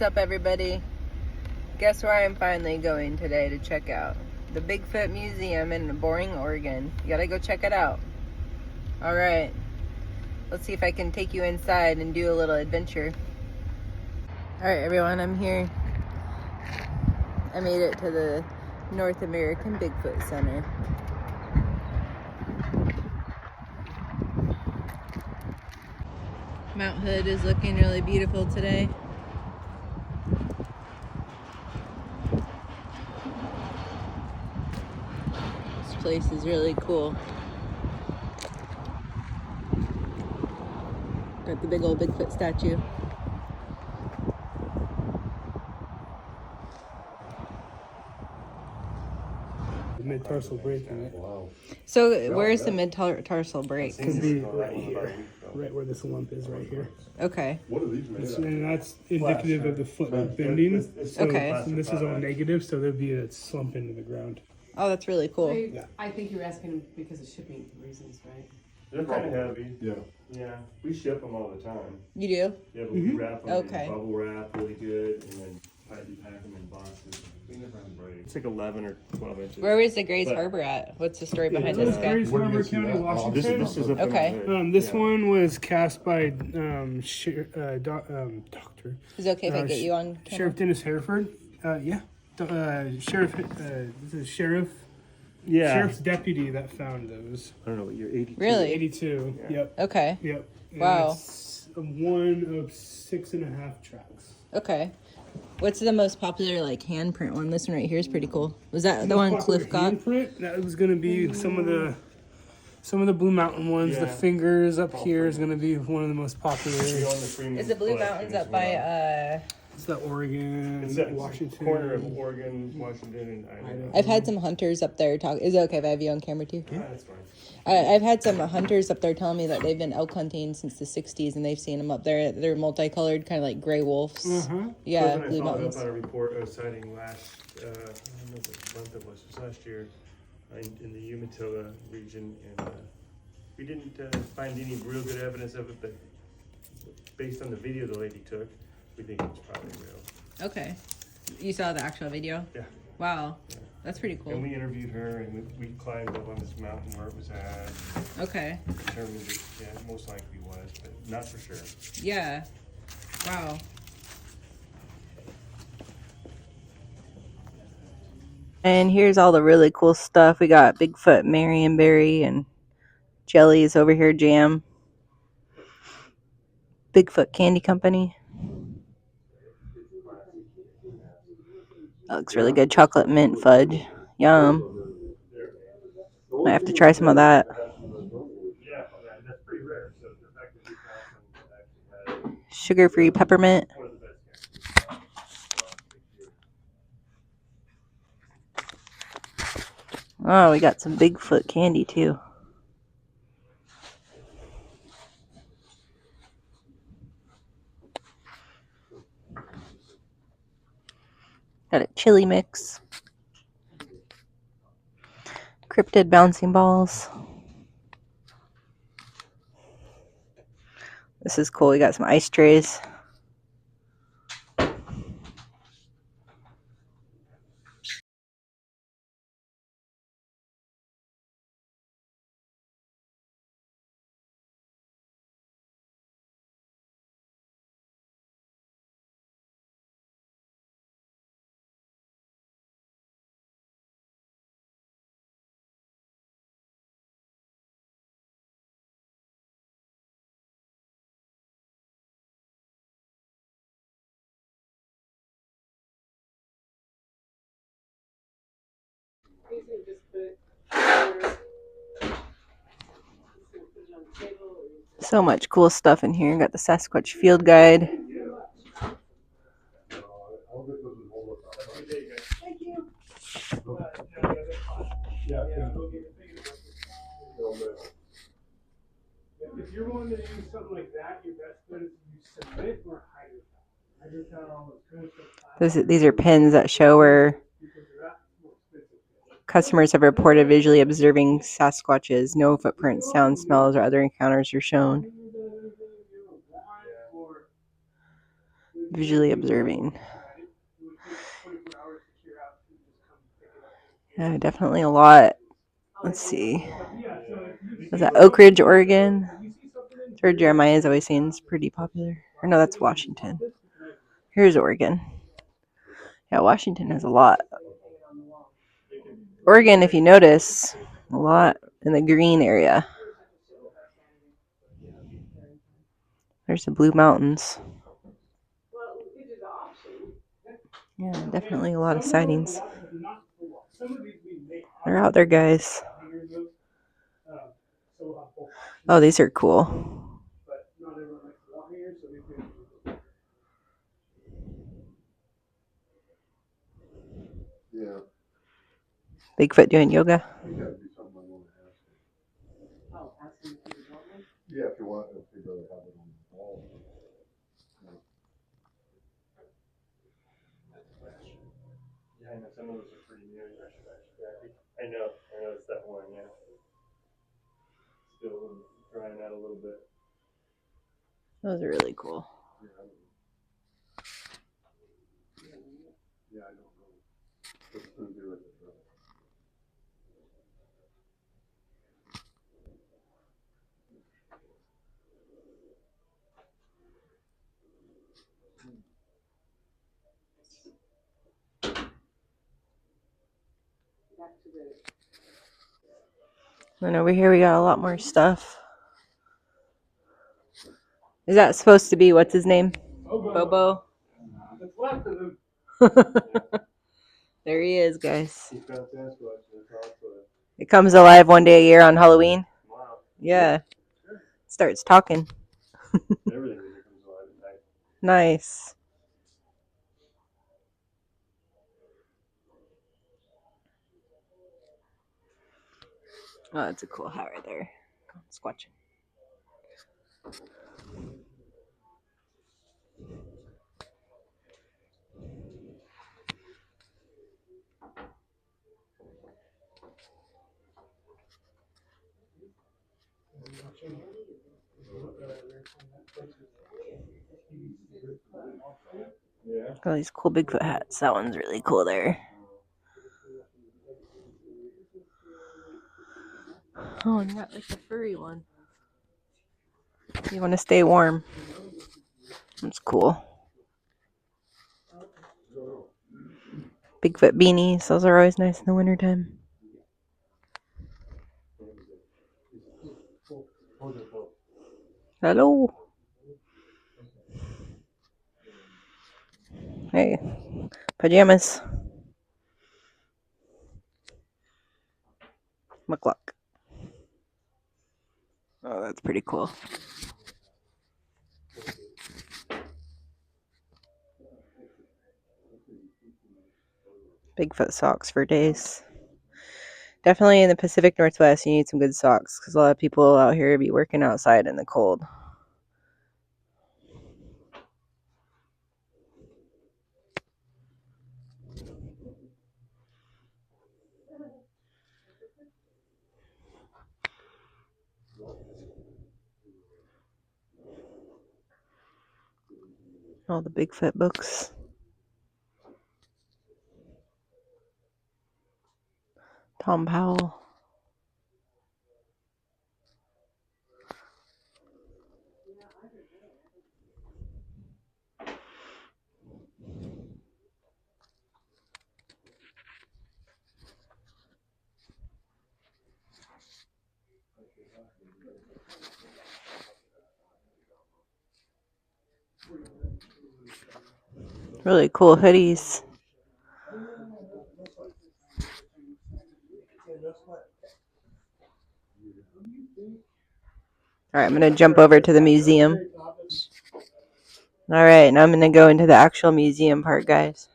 What's up, everybody? Guess where I'm finally going today to check out? The Bigfoot Museum in Boring, Oregon. You gotta go check it out. Alright, let's see if I can take you inside and do a little adventure. Alright, everyone, I'm here. I made it to the North American Bigfoot Center. Mount Hood is looking really beautiful today. This place is really cool. Got the big old Bigfoot statue. The mid-tarsal break in it. So where's the mid-tarsal break? Could be right here, right where this lump is, right here. Okay. And that's indicative of the foot bending. So, Okay. And this is all negative, so there'd be a slump into the ground. Oh, that's really cool. I think you're asking him because of shipping reasons, right? They're kind of heavy. Yeah. Yeah, we ship them all the time. You do? Yeah, but we wrap them Okay. in bubble wrap really good, and then pack them in boxes. We never have break. It's like 11 or 12 inches. Where was the Gray's But- Harbor at? What's the story behind this guy? Grace Where do you Harbor see County, that? Washington. This is up in Okay. the hood. This Yeah. one was cast by Doctor Is it okay if I get you on camera? Sheriff Dennis Hereford. Sheriff. This is Yeah. Sheriff's deputy that found those. I don't know what you're 82. Really? 82. Yeah. Yep. Okay. Yep. And Wow. it's one of 6.5 tracks. Okay. What's the most popular handprint one? This one right here is pretty cool. Was that the one Popular Cliff got? handprint, that was gonna be some of the Blue Mountain ones. The Yeah. fingers up here is gonna be one of the most popular. We own the Freeman Is the Blue collection Mountains as up by well. It's the Oregon, It's that Washington corner of Oregon, Washington, and Idaho. I've had some hunters up there talk. Is it okay if I have you on camera too? Yeah, that's fine. I've had some hunters up there telling me that they've been elk hunting since the 60s and they've seen them up there. They're multicolored, kind of like gray wolves. Yeah, Cliff and I Blue followed Mountains. up on a report of sighting last, I don't know what month it was last year, in the Umatilla region, and we didn't find any real good evidence of it, but based on the video the lady took, we think it was probably real. Okay. You saw the actual video? Yeah. Wow. Yeah. That's pretty cool. And we interviewed her, and we climbed up on this mountain where it was at, Okay. determined that, yeah, it most likely was, but not for sure. Yeah. Wow. And here's all the really cool stuff. We got Bigfoot Marionberry and jellies over here, jam. Bigfoot Candy Company. That looks really good. Chocolate mint fudge. Yum. I have to try some of that. Yeah, that's pretty rare, so the fact that we found some that actually had Sugar-free peppermint. one of the best candies. Oh, we got some Bigfoot candy too. Got a chili mix. Cryptid bouncing balls. This is cool. We got some ice trays. So much cool stuff in here. Got the Sasquatch field guide. Thank you. If you're willing to do something like that, your best bet is to submit or hydrocal. These are pins that show where customers have reported visually observing Sasquatches. No footprints, sounds, smells, or other encounters are shown. Visually observing. Yeah, definitely a lot. Let's see. Was that Oak Ridge, Oregon? That's where Jeremiah's always saying is pretty popular. Or no, that's Washington. Here's Oregon. Yeah, Washington has a lot. Oregon, if you notice, a lot in the green area. There's the Blue Mountains. Yeah, definitely a lot of sightings. They're out there, guys. Oh, these are cool. Bigfoot doing yoga. Yeah, if you want, if you'd rather have it on the wall. Yeah, I know some of those are pretty new. I know it's that one, yeah. Still drying out a little bit. Those are really cool. Yeah, I don't know. What's gonna do it? And over here we got a lot more stuff. Is that supposed to be, what's his name? Bobo? There he is, guys. It comes alive one day a year on Halloween. Wow. Yeah. Starts talking. Everything really comes alive at night. Nice. Oh, that's a cool hat right there. Squatching. Yeah. Got these cool Bigfoot hats. That one's really cool there. Oh, and got like the furry one. You want to stay warm. That's cool. Bigfoot beanies. Those are always nice in the wintertime. Hello. Hey. Pajamas. McCluck. Oh, that's pretty cool. Bigfoot socks for days. Definitely in the Pacific Northwest, you need some good socks because a lot of people out here be working outside in the cold. All the Bigfoot books. Tom Powell. Really cool hoodies. All right, I'm going to jump over to the museum. All right, now I'm going to go into the actual museum part, guys.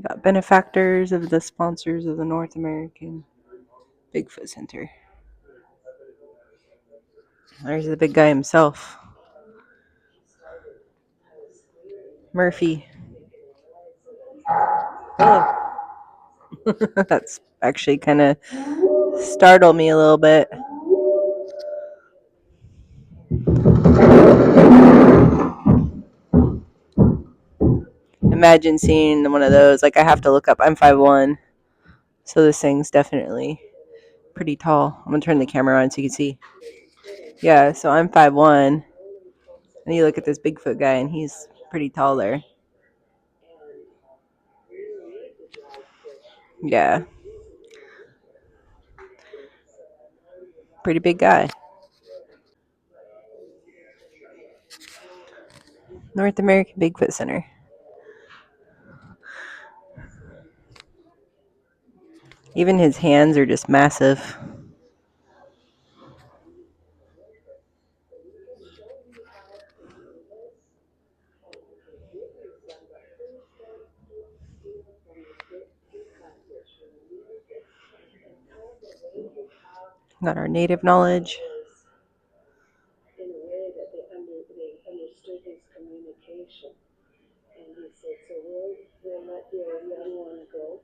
Got benefactors of the sponsors of the North American Bigfoot Center. There's the big guy himself. Murphy. Hello. That's actually kind of startled me a little bit. Imagine seeing one of those. Like, I have to look up. I'm 5'1", so this thing's definitely pretty tall. I'm gonna turn the camera on so you can see. Yeah, so I'm 5'1", and you look at this Bigfoot guy, and he's pretty tall there. Yeah, pretty big guy. North American Bigfoot Center. Even his hands are just massive. Got our native knowledge. In a way that they understood his communication. And he said, so we'll let your young one go.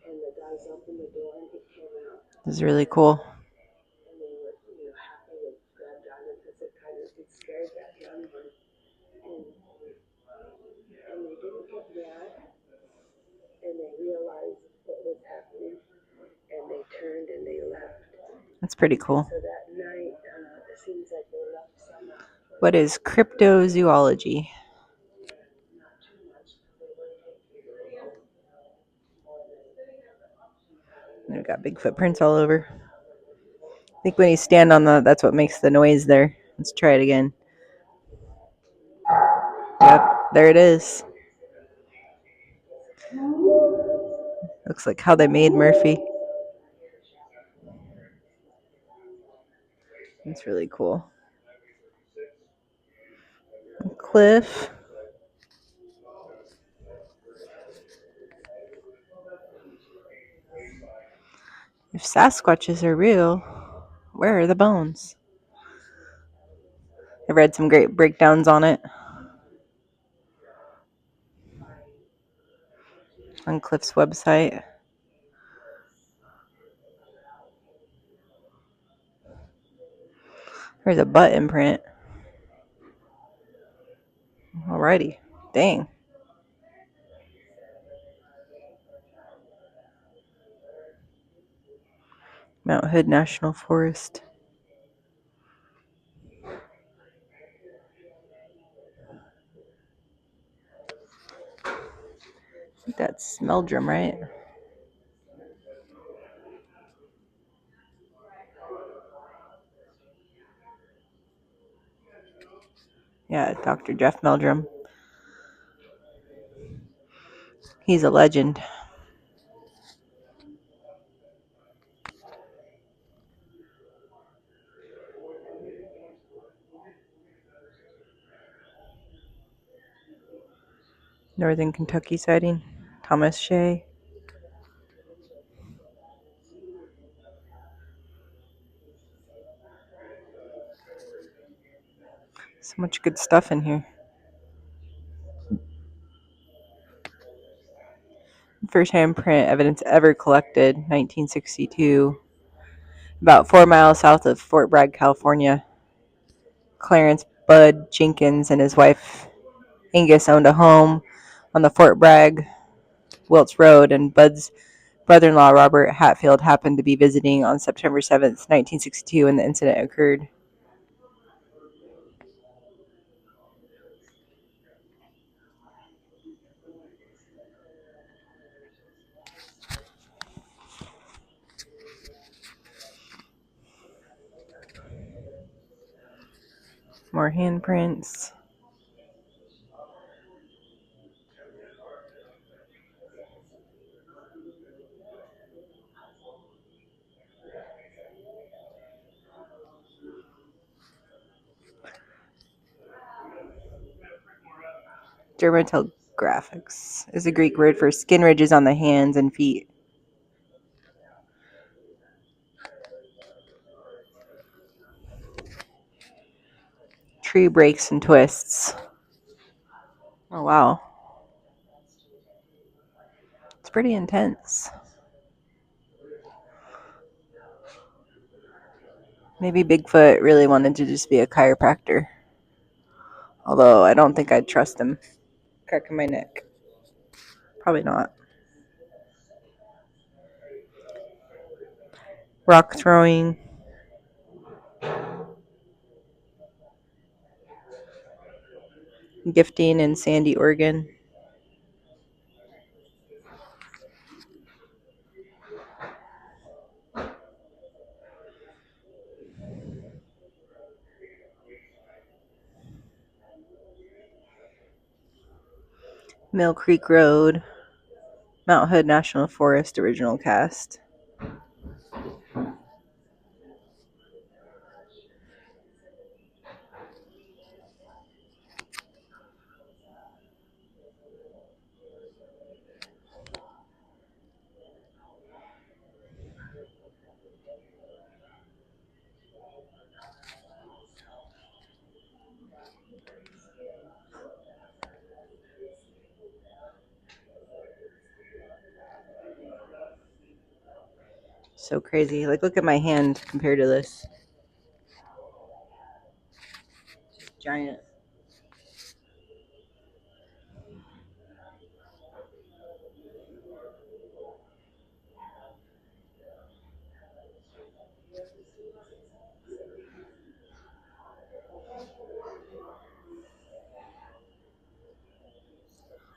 And the guys opened the door and he came out. This is really cool. And they were, happy and grabbed on him because it scared that young one. And they didn't get mad. And they realized what was happening. And they turned and they left. That's pretty cool. So that night, it seems like they left some. What is cryptozoology? We've got big footprints all over. I think when you stand on that's what makes the noise there. Let's try it again. Yep, there it is. Looks like how they made Murphy. That's really cool. Cliff. If Sasquatches are real, where are the bones? I read some great breakdowns on it on Cliff's website. There's a butt imprint. Alrighty. Dang. Mount Hood National Forest. I think that's Meldrum, right? Yeah, Dr. Jeff Meldrum. He's a legend. Northern Kentucky sighting. Thomas Shea. So much good stuff in here. First handprint evidence ever collected, 1962. About 4 miles south of Fort Bragg, California. Clarence Bud Jenkins and his wife Angus owned a home on the Fort Bragg Wilts Road, and Bud's brother-in-law Robert Hatfield happened to be visiting on September 7th, 1962 when the incident occurred. More handprints. Dermatographics is a Greek word for skin ridges on the hands and feet. Tree breaks and twists. Oh, wow. It's pretty intense. Maybe Bigfoot really wanted to just be a chiropractor. Although I don't think I'd trust him. Cracking my neck. Probably not. Rock throwing. Gifting in Sandy, Oregon. Mill Creek Road. Mount Hood National Forest original cast. So crazy. Like, look at my hand compared to this. Giant.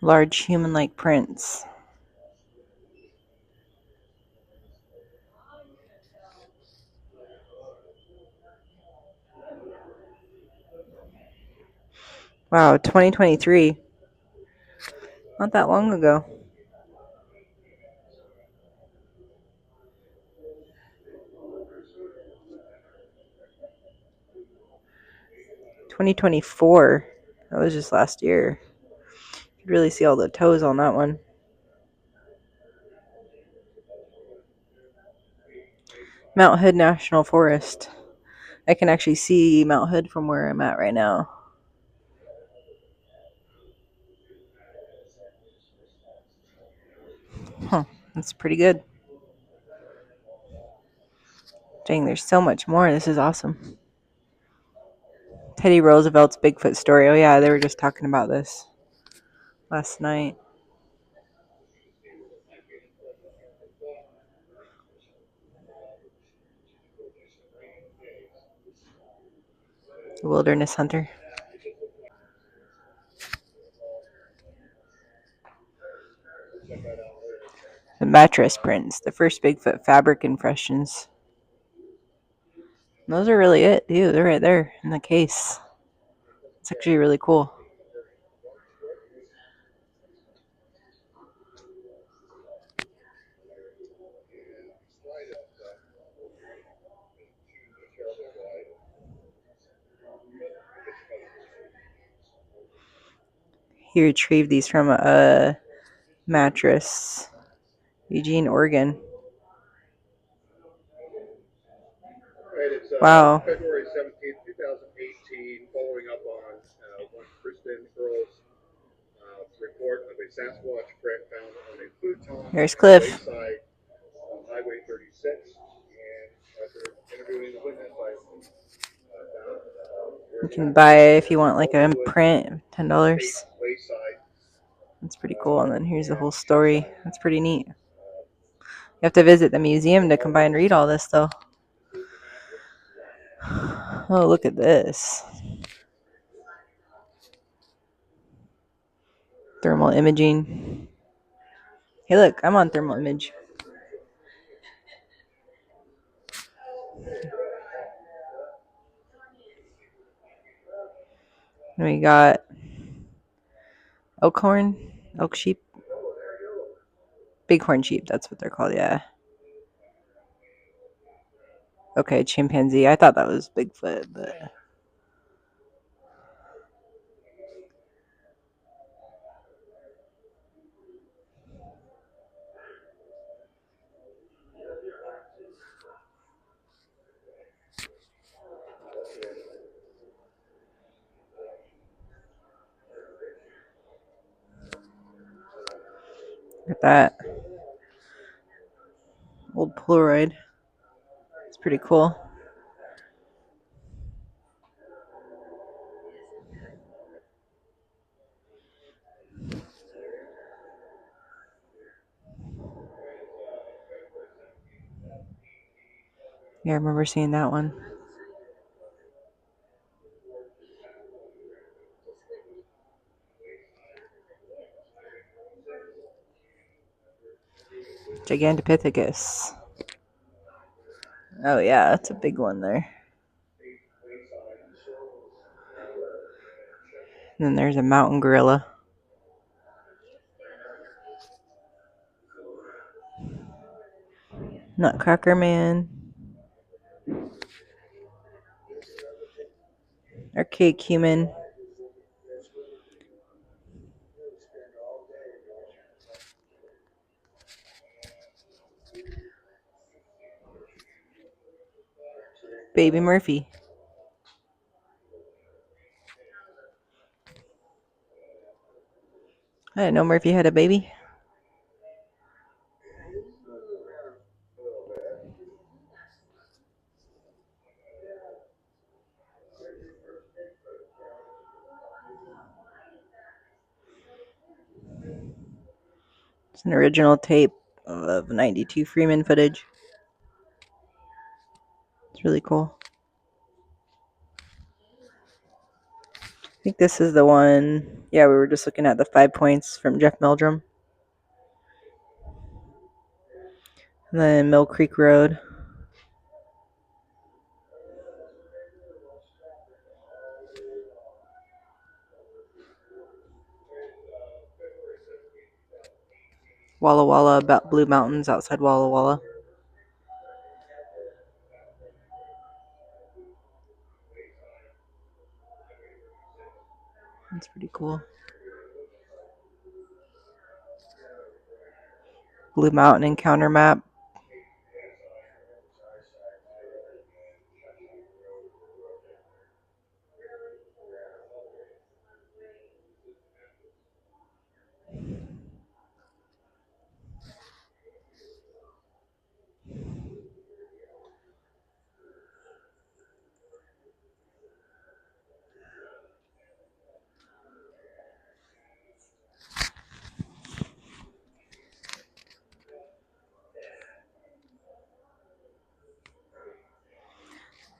Large human-like prints. Wow, 2023. Not that long ago. $2024. That was just last year. You could really see all the toes on that one. Mount Hood National Forest. I can actually see Mount Hood from where I'm at right now. Huh, that's pretty good. Dang, there's so much more. This is awesome. Teddy Roosevelt's Bigfoot story. Oh yeah, they were just talking about this last night. The Wilderness Hunter. The mattress prints. The first Bigfoot fabric impressions. Those are really it, dude. They're right there in the case. It's actually really cool. He retrieved these from a mattress. Eugene, Oregon. Right, it's Wow. February 17th, 2018, following up on one Kristen Earl's report of a Sasquatch print found on a futon Here's on Cliff. Wayside Highway 36. And after interviewing the witness, I found You can buy it if you want like a print, $10. Wayside. That's pretty cool. And then here's the whole story. That's pretty neat. You have to visit the museum to come by and read all this, though. Oh, look at this. Thermal imaging. Hey, look, I'm on thermal image. And we got elk sheep, bighorn sheep. That's what they're called, yeah. Okay, chimpanzee. I thought that was Bigfoot, but look at that old Polaroid. It's pretty cool. Yeah, I remember seeing that one. Gigantopithecus. Oh yeah, that's a big one there. And then there's a mountain gorilla. Nutcracker Man. Archaic human. Baby Murphy. I didn't know Murphy had a baby. It's an original tape of 92 Freeman footage. It's really cool. I think this is the one. Yeah, we were just looking at the 5 points from Jeff Meldrum. And then Mill Creek Road. Walla Walla, about Blue Mountains outside Walla Walla. That's pretty cool. Blue Mountain Encounter map.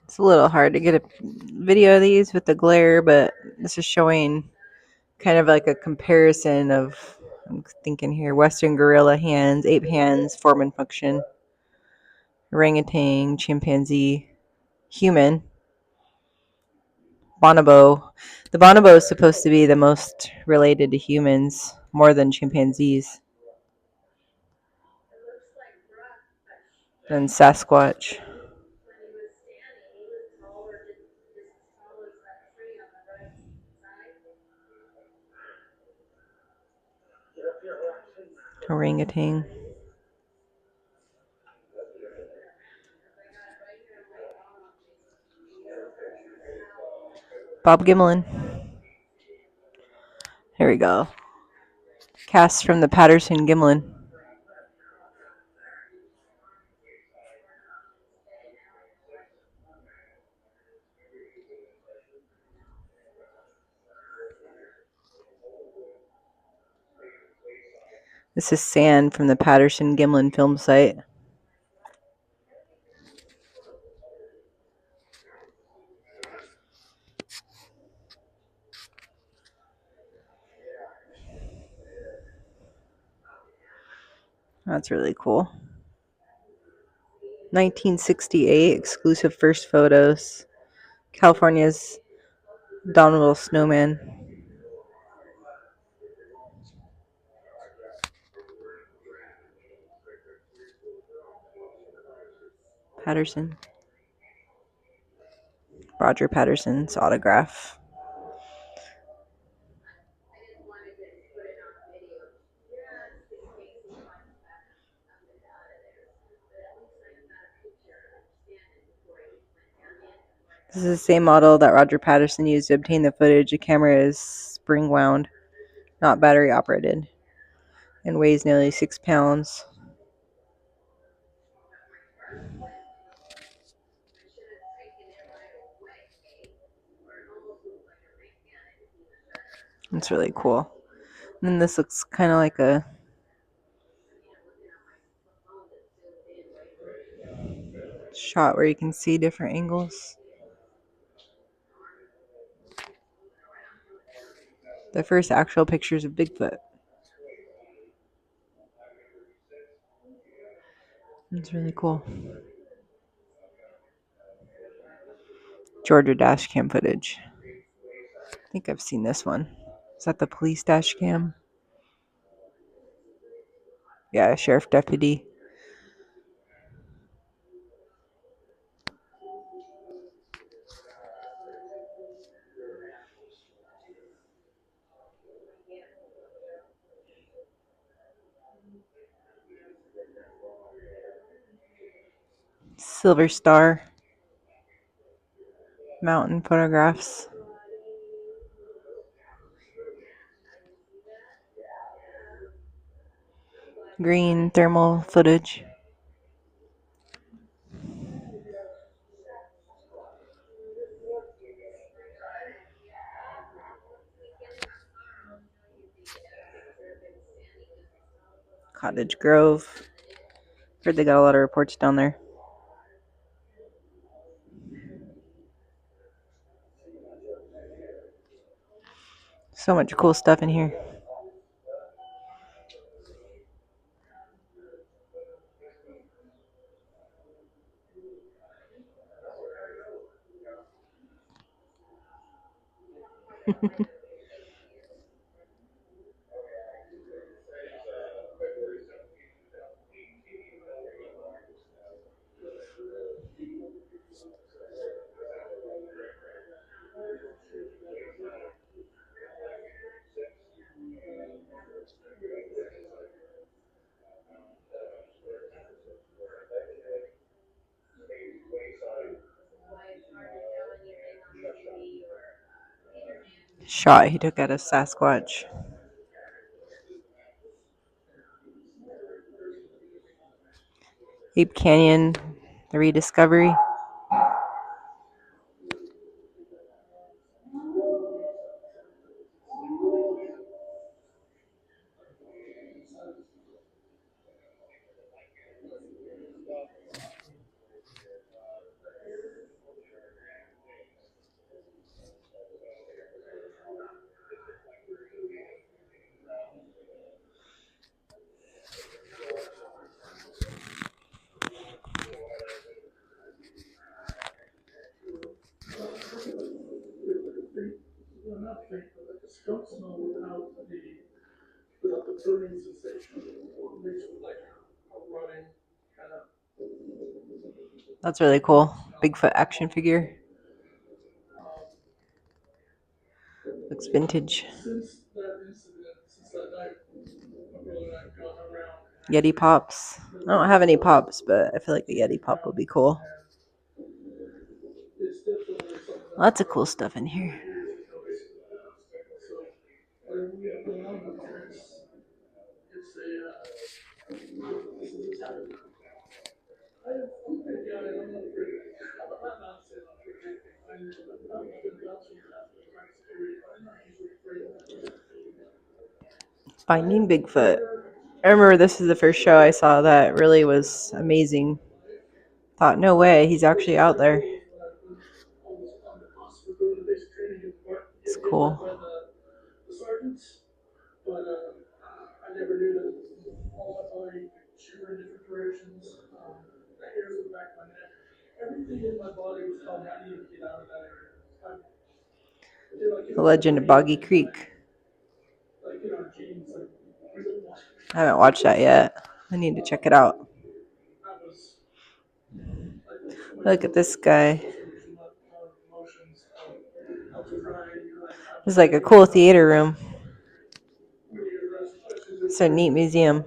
It's a little hard to get a video of these with the glare, but this is showing kind of like a comparison of, I'm thinking here, Western gorilla hands, ape hands, form and function, orangutan, chimpanzee, human, bonobo. The bonobo is supposed to be the most related to humans, more than chimpanzees. Than Sasquatch. Orangutan. Bob Gimlin. Here we go. Cast from the Patterson Gimlin. This is sand from the Patterson Gimlin film site. That's really cool. 1968 exclusive first photos. California's Abominable Snowman. Patterson. Roger Patterson's autograph. This is the same model that Roger Patterson used to obtain the footage. The camera is spring wound, not battery operated, and weighs nearly 6 pounds. It's really cool. And then this looks kind of like a shot where you can see different angles. The first actual pictures of Bigfoot. It's really cool. Georgia dash cam footage. I think I've seen this one. Is that the police dash cam? Yeah, sheriff deputy. Silver Star. Mountain photographs. Green thermal footage. Cottage Grove. Heard they got a lot of reports down there. So much cool stuff in here. Shot he took at a Sasquatch. Ape Canyon, the rediscovery. Skunk smell without the burning sensation. It makes it like a running kind of. That's really cool. Bigfoot action figure. Looks vintage. Since that incident, since that night, my brother and I have gone around. Yeti pops. I don't have any pops, but I feel like a Yeti pop would be cool. It's definitely something. Lots of cool stuff in here. So whatever we have going on up here, it's a this is a time. I have yeah, I'm not afraid. I'm not saying I'm afraid. I've been bouncing around the right security. I'm not usually afraid. Finding Bigfoot. I remember this is the first show I saw that really was amazing. Thought, no way, he's actually out there. It's cool. The sergeants, but I never knew that all my body shiver in different directions. The hairs on the back of my neck, everything in my body was telling me I need to get out of that area. The Legend of Boggy Creek. Like in our genes, like we don't want. I haven't watched that yet. I need to check it out. Look at this guy. It's like a cool theater room. It's a neat museum.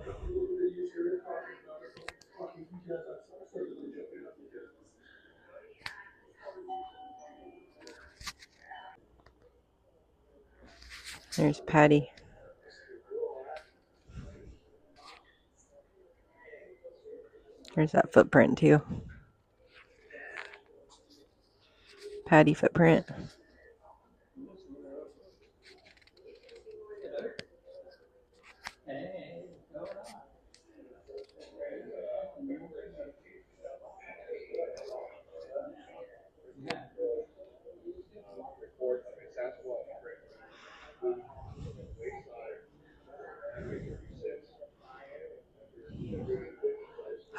There's Patty. There's that footprint too. Patty footprint.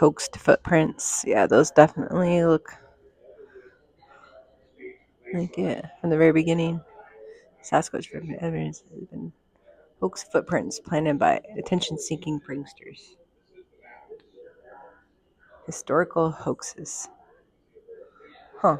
hoaxed footprints. Yeah, those definitely look like it from the very beginning. Sasquatch evidence has been hoax footprints planted by attention-seeking pranksters. Historical hoaxes. Huh.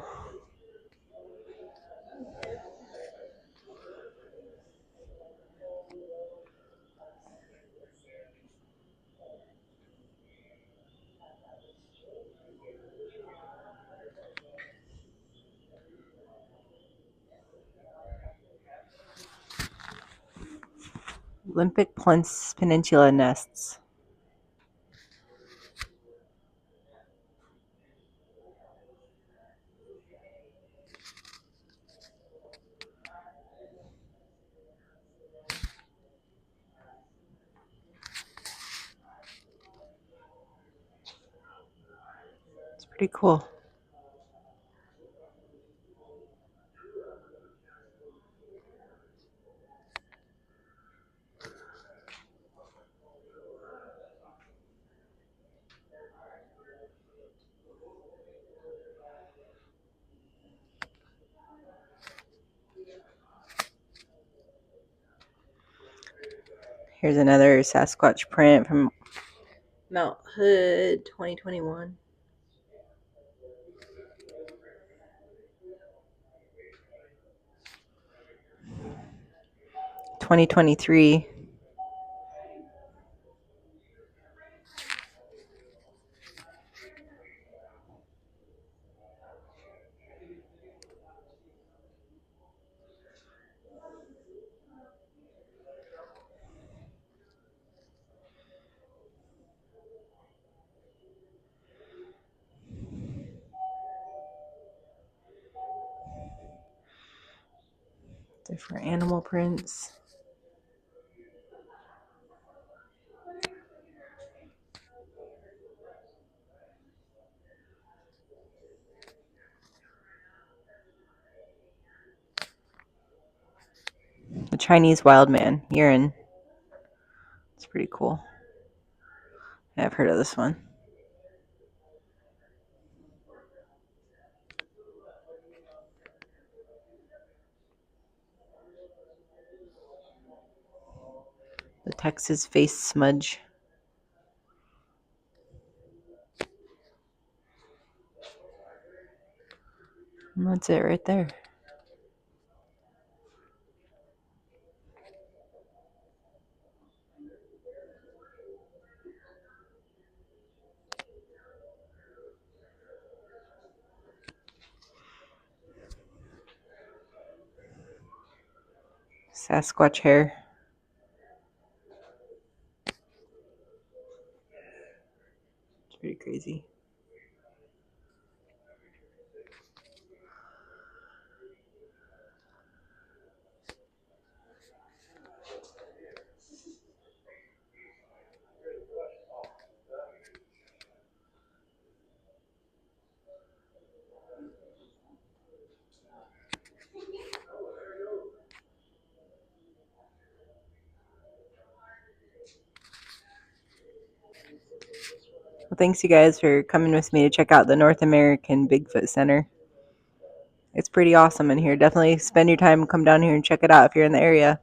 Olympic Peninsula nests. It's pretty cool. Here's another Sasquatch print from Mount Hood 2021. 2023. Different animal prints. The Chinese wild man urine. It's pretty cool. I've heard of this one. The Texas face smudge. And that's it right there. Sasquatch hair. It's pretty crazy. Well, thanks you guys for coming with me to check out the North American Bigfoot Center. It's pretty awesome in here. Definitely spend your time and come down here and check it out if you're in the area.